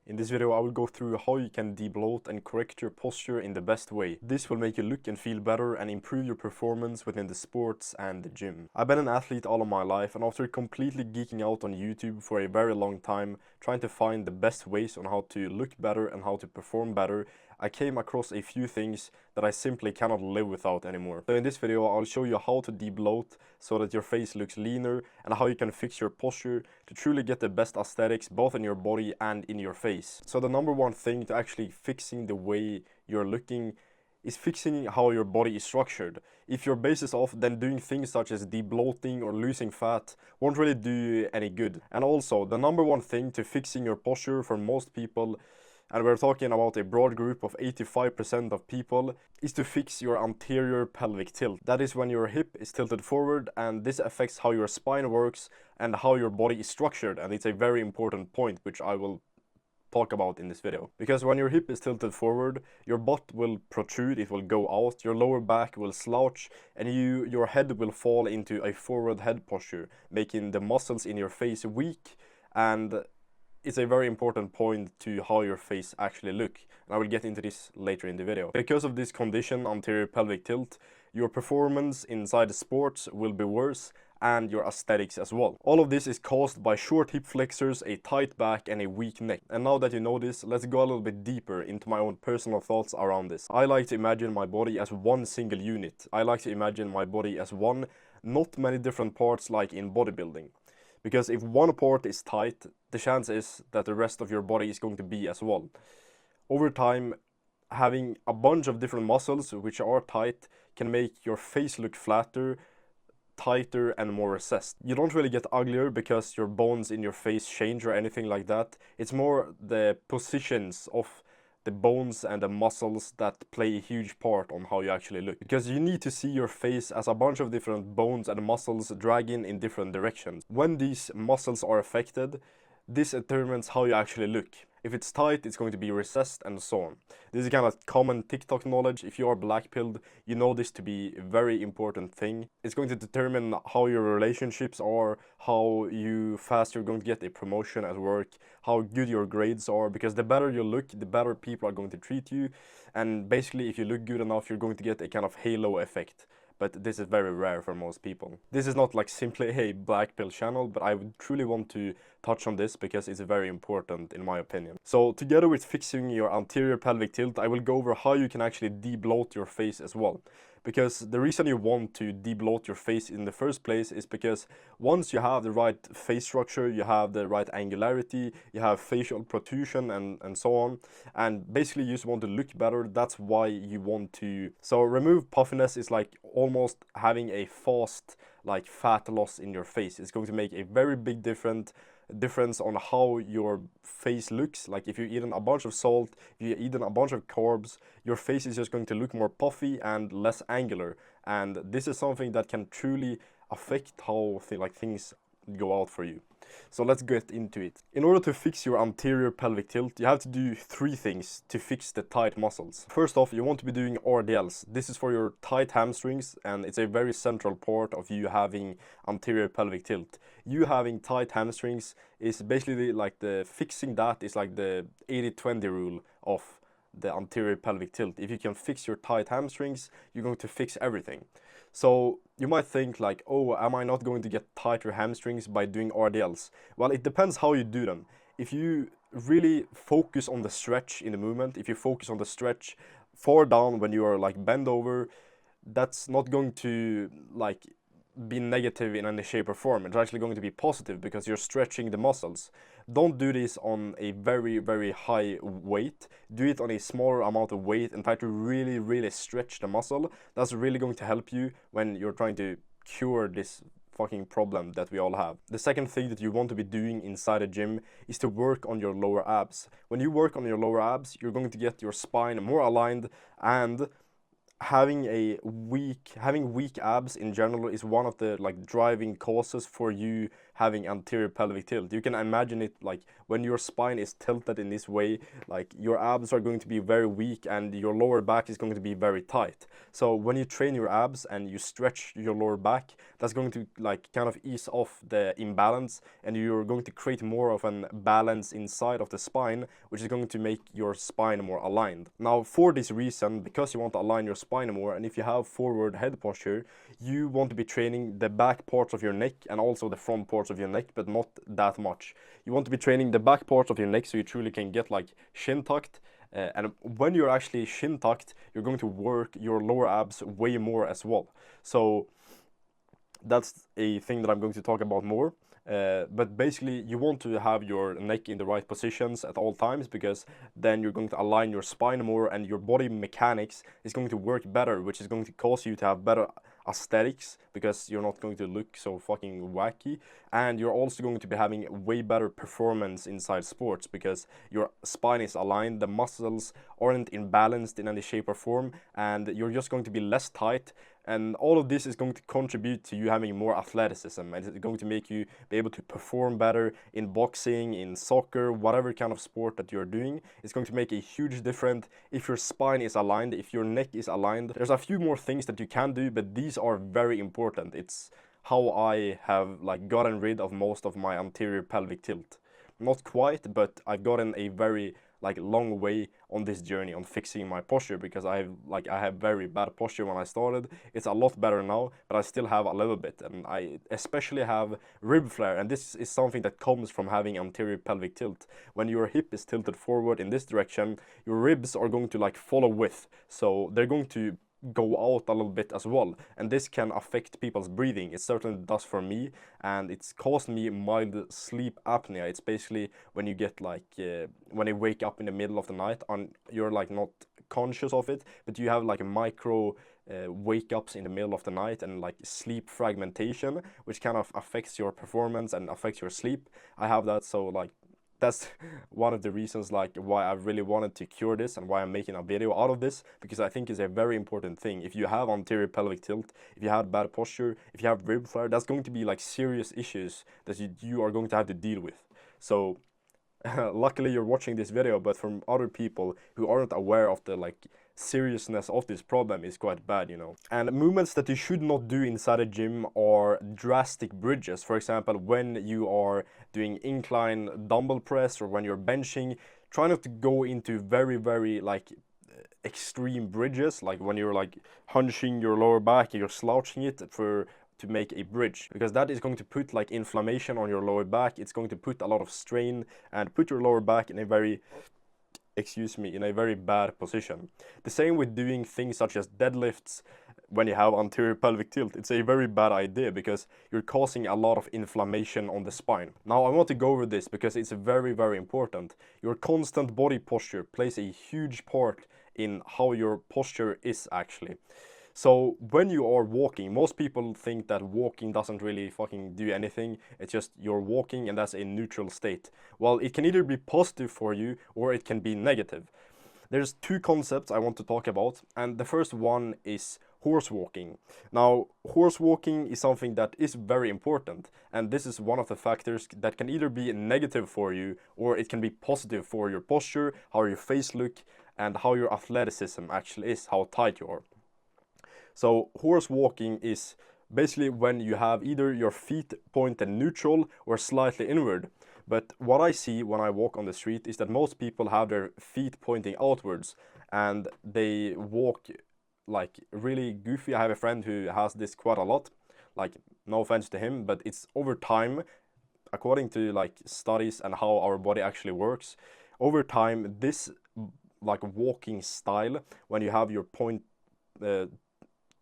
In this video I will go through how you can debloat and correct your posture in the best way. This will make you look and feel better and improve your performance within the sports and the gym. I've been an athlete all of my life, and after completely geeking out on YouTube for a very long time, trying to find the best ways on how to look better and how to perform better, I came across a few things that I simply cannot live without anymore. So in this video I'll show you how to debloat so that your face looks leaner, and how you can fix your posture to truly get the best aesthetics both in your body and in your face. So the number one thing to actually fixing the way you're looking is fixing how your body is structured. If your base is off, then doing things such as debloating or losing fat won't really do you any good. And also, the number one thing to fixing your posture for most people, and we're talking about a broad group of 85% of people, is to fix your anterior pelvic tilt. That is when your hip is tilted forward, and this affects how your spine works and how your body is structured, and it's a very important point which I will talk about in this video. Because when your hip is tilted forward, your butt will protrude, it will go out, your lower back will slouch, and your head will fall into a forward head posture, making the muscles in your face weak, and it's a very important point to how your face actually look, and I will get into this later in the video. Because of this condition, anterior pelvic tilt, your performance inside the sports will be worse, and your aesthetics as well. All of this is caused by short hip flexors, a tight back, and a weak neck. And now that you know this, let's go a little bit deeper into my own personal thoughts around this. I like to imagine my body as one single unit. I like to imagine my body as one, not many different parts like in bodybuilding. Because if one part is tight, the chance is that the rest of your body is going to be as well. Over time, having a bunch of different muscles which are tight can make your face look flatter, tighter, and more recessed. You don't really get uglier because your bones in your face change or anything like that. It's more the positions of the bones and the muscles that play a huge part on how you actually look. Because you need to see your face as a bunch of different bones and muscles dragging in different directions. When these muscles are affected, this determines how you actually look. If it's tight, it's going to be recessed, and so on. This is kind of common TikTok knowledge. If you are black-pilled, you know this to be a very important thing. It's going to determine how your relationships are, how fast you're going to get a promotion at work, how good your grades are, because the better you look, the better people are going to treat you. And basically, if you look good enough, you're going to get a kind of halo effect. But this is very rare for most people. This is not like simply a black pill channel, but I would truly want to touch on this because it's very important in my opinion. So together with fixing your anterior pelvic tilt, I will go over how you can actually debloat your face as well. Because the reason you want to debloat your face in the first place is because once you have the right face structure, you have the right angularity, you have facial protrusion and so on, and basically you just want to look better. That's why you want to. So remove puffiness is like almost having a fast like fat loss in your face. It's going to make a very big difference on how your face looks. Like if you've eaten a bunch of salt, if you've eaten a bunch of carbs, your face is just going to look more puffy and less angular, and this is something that can truly affect how things go out for you. So let's get into it. In order to fix your anterior pelvic tilt, you have to do three things to fix the tight muscles. First off, you want to be doing RDLs. This is for your tight hamstrings, and it's a very central part of you having anterior pelvic tilt. You having tight hamstrings is basically like fixing that is like the 80-20 rule of the anterior pelvic tilt. If you can fix your tight hamstrings, you're going to fix everything. So you might think like, oh, am I not going to get tighter hamstrings by doing RDLs? Well, it depends how you do them. If you really focus on the stretch in the movement, if you focus on the stretch far down when you are like bent over, that's not going to like be negative in any shape or form. It's actually going to be positive because you're stretching the muscles. Don't do this on a very, very high weight. Do it on a smaller amount of weight and try to really, really stretch the muscle. That's really going to help you when you're trying to cure this fucking problem that we all have. The second thing that you want to be doing inside a gym is to work on your lower abs. When you work on your lower abs, you're going to get your spine more aligned, and having weak abs in general is one of the like driving causes for you having anterior pelvic tilt. You can imagine it like when your spine is tilted in this way, like your abs are going to be very weak and your lower back is going to be very tight. So when you train your abs and you stretch your lower back, that's going to like kind of ease off the imbalance, and you're going to create more of an balance inside of the spine, which is going to make your spine more aligned. Now for this reason, because you want to align your spine more, and if you have forward head posture, you want to be training the back parts of your neck and also the front parts of your neck, but not that much. You want to be training the back parts of your neck so you truly can get like shin tucked. And when you're actually shin tucked, you're going to work your lower abs way more as well. So that's a thing that I'm going to talk about more. But basically, you want to have your neck in the right positions at all times, because then you're going to align your spine more and your body mechanics is going to work better, which is going to cause you to have better aesthetics, because you're not going to look so fucking wacky, and you're also going to be having way better performance inside sports because your spine is aligned, the muscles aren't imbalanced in any shape or form, and you're just going to be less tight. And all of this is going to contribute to you having more athleticism, and it's going to make you be able to perform better in boxing, in soccer, whatever kind of sport that you're doing. It's going to make a huge difference if your spine is aligned, if your neck is aligned. There's a few more things that you can do, but these are very important. It's how I have like gotten rid of most of my anterior pelvic tilt. Not quite, but I've gotten a very like long way on this journey on fixing my posture, because I have very bad posture when I started. It's a lot better now, but I still have a little bit, and I especially have rib flare, and this is something that comes from having anterior pelvic tilt. When your hip is tilted forward in this direction, your ribs are going to like follow with, so they're going to go out a little bit as well, and this can affect people's breathing. It certainly does for me, and it's caused me mild sleep apnea. It's basically when you get like when you wake up in the middle of the night and you're like not conscious of it, but you have like a micro wake ups in the middle of the night and like sleep fragmentation, which kind of affects your performance and affects your sleep. I have that, so like that's one of the reasons like why I really wanted to cure this and why I'm making a video out of this, because I think it's a very important thing. If you have anterior pelvic tilt, if you have bad posture, if you have rib flare, that's going to be like serious issues that you are going to have to deal with. So luckily you're watching this video, but from other people who aren't aware of the like seriousness of this problem is quite bad, you know. And movements that you should not do inside a gym are drastic bridges. For example, when you are doing incline dumbbell press or when you're benching, try not to go into very like extreme bridges, like when you're like hunching your lower back and you're slouching it to make a bridge, because that is going to put like inflammation on your lower back. It's going to put a lot of strain and put your lower back in a very in a very bad position. The same with doing things such as deadlifts when you have anterior pelvic tilt. It's a very bad idea because you're causing a lot of inflammation on the spine. Now I want to go over this because it's very important. Your constant body posture plays a huge part in how your posture is actually. So when you are walking, most people think that walking doesn't really fucking do anything. It's just you're walking and that's a neutral state. Well, it can either be positive for you or it can be negative. There's two concepts I want to talk about, and the first one is horse walking. Now, horse walking is something that is very important, and this is one of the factors that can either be negative for you or it can be positive for your posture, how your face look, and how your athleticism actually is, how tight you are. So horse walking is basically when you have either your feet pointed neutral or slightly inward. But what I see when I walk on the street is that most people have their feet pointing outwards and they walk like really goofy. I have a friend who has this quite a lot, like no offense to him, but it's over time, according to like studies and how our body actually works, over time this like walking style, when you have your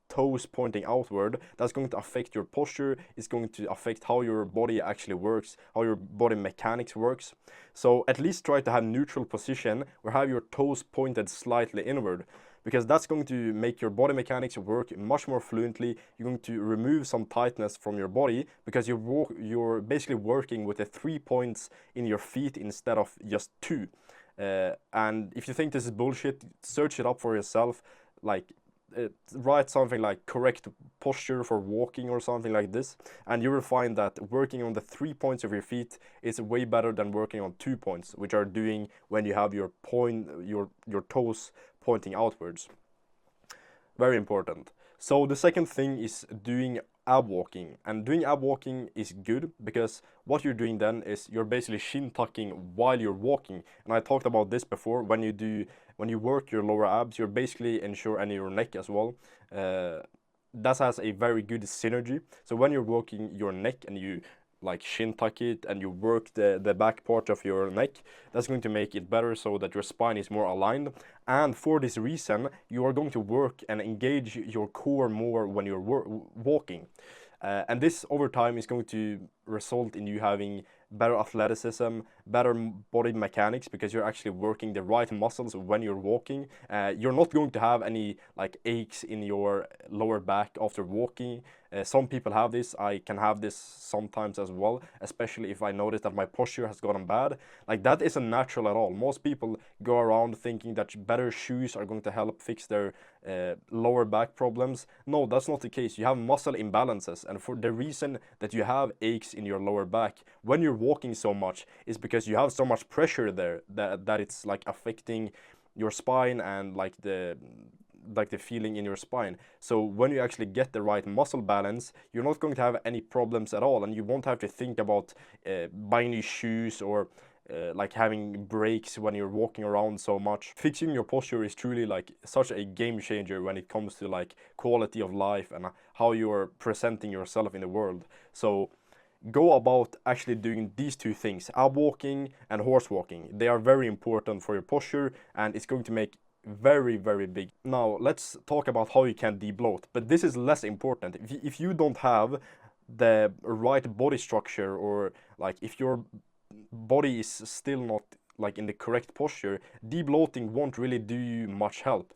toes pointing outward, that's going to affect your posture. It's going to affect how your body actually works, how your body mechanics works. So at least try to have neutral position or have your toes pointed slightly inward, because that's going to make your body mechanics work much more fluently. You're going to remove some tightness from your body because you're basically working with the 3 points in your feet instead of just 2. And if you think this is bullshit, search it up for yourself. Like, write something like correct posture for walking or something like this, and you will find that working on the 3 points of your feet is way better than working on 2 points, which are doing when you have your toes pointing outwards. Very important. So the second thing is doing ab walking, and doing ab walking is good because what you're doing then is you're basically shin tucking while you're walking. And I talked about this before. When you work your lower abs, you're basically ensure and your neck as well. That has a very good synergy. So when you're working your neck and you like shin tuck it and you work the back part of your neck, that's going to make it better so that your spine is more aligned. And for this reason, you are going to work and engage your core more when you're walking. And this over time is going to result in you having better athleticism, better body mechanics, because you're actually working the right muscles when you're walking. You're not going to have any like aches in your lower back after walking. Some people have this. I can have this sometimes as well, especially if I notice that my posture has gotten bad. Like, that isn't natural at all. Most people go around thinking that better shoes are going to help fix their lower back problems. No, that's not the case. You have muscle imbalances, and for the reason that you have aches in your lower back when you're walking so much is because you have so much pressure there that it's like affecting your spine and like the feeling in your spine. So when you actually get the right muscle balance, you're not going to have any problems at all, and you won't have to think about buying new shoes or like having breaks when you're walking around so much. Fixing your posture is truly like such a game changer when it comes to like quality of life and how you're presenting yourself in the world. So go about actually doing these two things, ab walking and horse walking. They are very important for your posture, and it's going to make very, very big. Now let's talk about how you can debloat, but this is less important. If you don't have the right body structure, or like if your body is still not like in the correct posture, debloating won't really do you much help.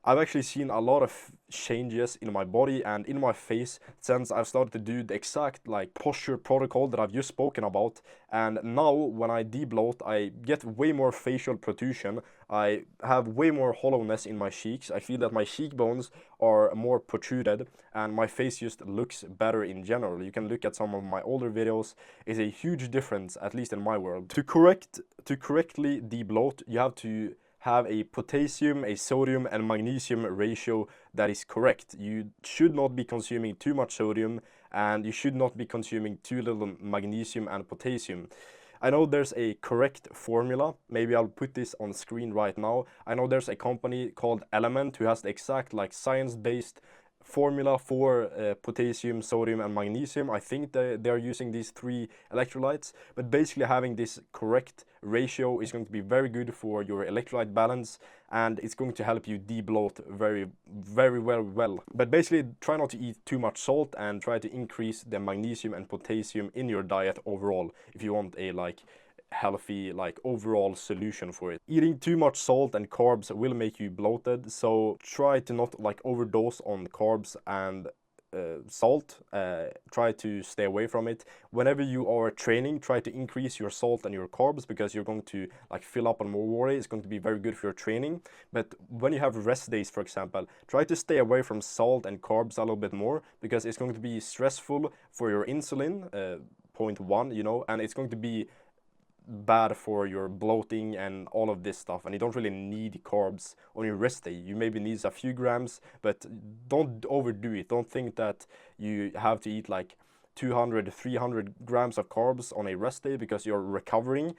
I've actually seen a lot of changes in my body and in my face since I've started to do the exact like posture protocol that I've just spoken about. And now when I debloat, I get way more facial protrusion. I have way more hollowness in my cheeks. I feel that my cheekbones are more protruded and my face just looks better in general. You can look at some of my older videos. It's a huge difference, at least in my world. To correctly debloat, you have to have a potassium, a sodium and magnesium ratio that is correct. You should not be consuming too much sodium, and you should not be consuming too little magnesium and potassium. I know there's a correct formula. Maybe I'll put this on screen right now. I know there's a company called Element who has the exact like science-based formula for potassium, sodium and magnesium. I think they're using these three electrolytes, but basically having this correct ratio is going to be very good for your electrolyte balance, and it's going to help you debloat very, very well. But basically try not to eat too much salt and try to increase the magnesium and potassium in your diet overall if you want a like healthy like overall solution for it. Eating too much salt and carbs will make you bloated, so try to not like overdose on carbs and salt. Try to stay away from it. Whenever you are training, try to increase your salt and your carbs, because you're going to like fill up on more water. It's going to be very good for your training. But when you have rest days, for example, try to stay away from salt and carbs a little bit more, because it's going to be stressful for your insulin, point one, you know, and it's going to be bad for your bloating and all of this stuff, and you don't really need carbs on your rest day. You maybe need a few grams, but don't overdo it. Don't think that you have to eat like 200 300 grams of carbs on a rest day because you're recovering.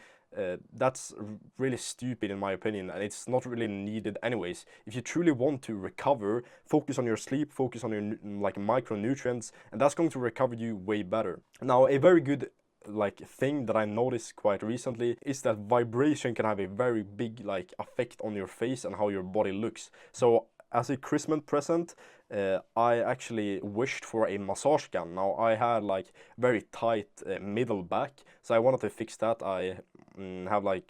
That's really stupid in my opinion, and it's not really needed anyways. If you truly want to recover, focus on your sleep, focus on your like micronutrients, and that's going to recover you way better. Now, a very good like thing that I noticed quite recently is that vibration can have a very big like effect on your face and how your body looks. So as a Christmas present, I actually wished for a massage gun. Now I had like very tight middle back, so I wanted to fix that. I have like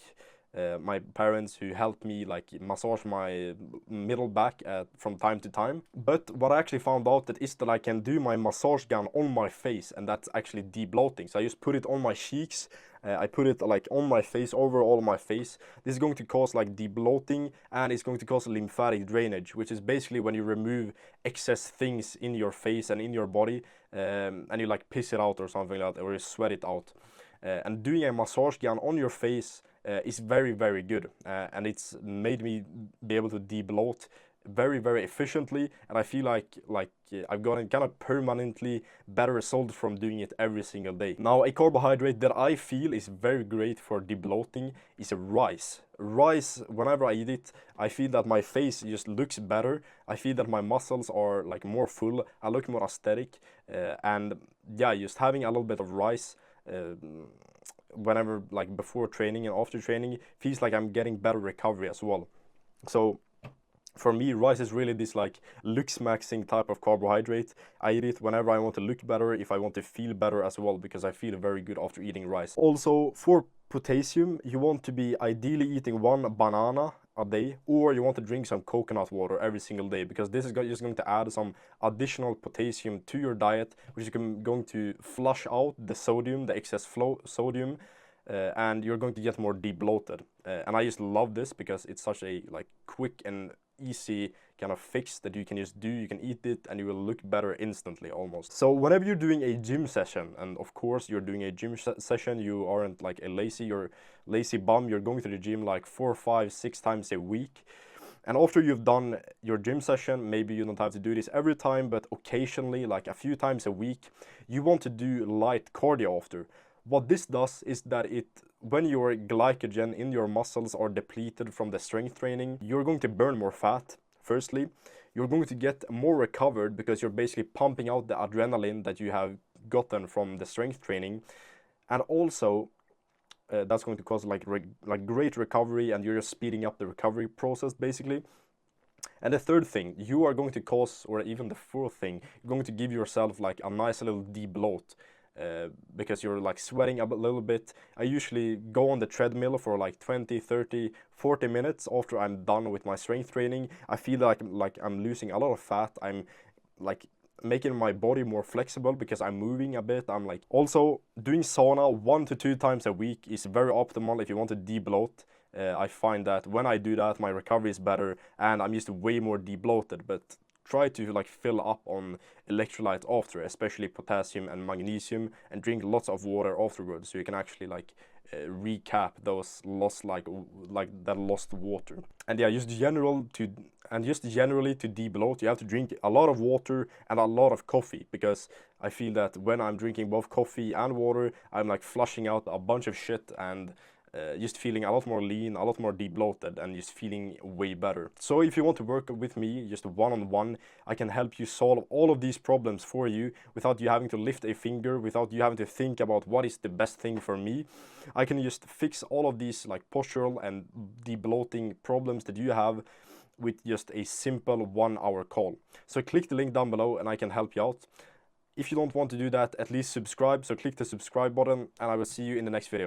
my parents who helped me like massage my middle back from time to time. But what I actually found out that is that I can do my massage gun on my face, and that's actually debloating. So I just put it on my cheeks. I put it like on my face, over all of my face. This is going to cause like debloating, and it's going to cause lymphatic drainage, which is basically when you remove excess things in your face and in your body, and you like piss it out or something like that, or you sweat it out. And doing a massage gun on your face is very, very good, and it's made me be able to debloat very, very efficiently, and I feel like I've gotten kind of permanently better results from doing it every single day. Now, a carbohydrate that I feel is very great for debloating is rice. Rice, whenever I eat it, I feel that my face just looks better. I feel that my muscles are like more full. I look more aesthetic, and yeah, just having a little bit of rice whenever, like before training and after training, feels like I'm getting better recovery as well. So for me, rice is really this like looks maxing type of carbohydrate. I eat it whenever I want to look better, if I want to feel better as well, because I feel very good after eating rice. Also, for potassium, you want to be ideally eating 1 banana a day, or you want to drink some coconut water every single day, because this is just going to add some additional potassium to your diet, which is going to flush out the sodium, the excess sodium, and you're going to get more debloated. And I just love this because it's such a like quick and easy kind of fix that you can just do. You can eat it and you will look better instantly almost. So whenever you're doing a gym session, and of course you're doing a gym session, you aren't like a lazy bum. You're going to the gym like 4, 5, 6 times a week. And after you've done your gym session, maybe you don't have to do this every time, but occasionally, like a few times a week, you want to do light cardio after. What this does is that when your glycogen in your muscles are depleted from the strength training, you're going to burn more fat, firstly. You're going to get more recovered because you're basically pumping out the adrenaline that you have gotten from the strength training. And also, that's going to cause like great recovery, and you're just speeding up the recovery process, basically. And the third thing, you are going to cause, or even the fourth thing, you're going to give yourself like a nice little debloat. Because you're like sweating a little bit. I usually go on the treadmill for like 20, 30, 40 minutes after I'm done with my strength training. I feel like I'm losing a lot of fat. I'm like making my body more flexible because I'm moving a bit. I'm like also doing sauna 1 to 2 times a week is very optimal if you want to debloat. I find that when I do that, my recovery is better and I'm just way more debloated. But try to like fill up on electrolyte after, especially potassium and magnesium, and drink lots of water afterwards, so you can actually like recap those lost like that lost water. And yeah, just generally to debloat, you have to drink a lot of water and a lot of coffee, because I feel that when I'm drinking both coffee and water, I'm like flushing out a bunch of shit and just feeling a lot more lean, a lot more debloated, and just feeling way better. So if you want to work with me just one-on-one, I can help you solve all of these problems for you without you having to lift a finger, without you having to think about what is the best thing for me. I can just fix all of these like postural and debloating problems that you have with just a simple 1-hour call. So click the link down below and I can help you out. If you don't want to do that, at least subscribe, so click the subscribe button, and I will see you in the next video.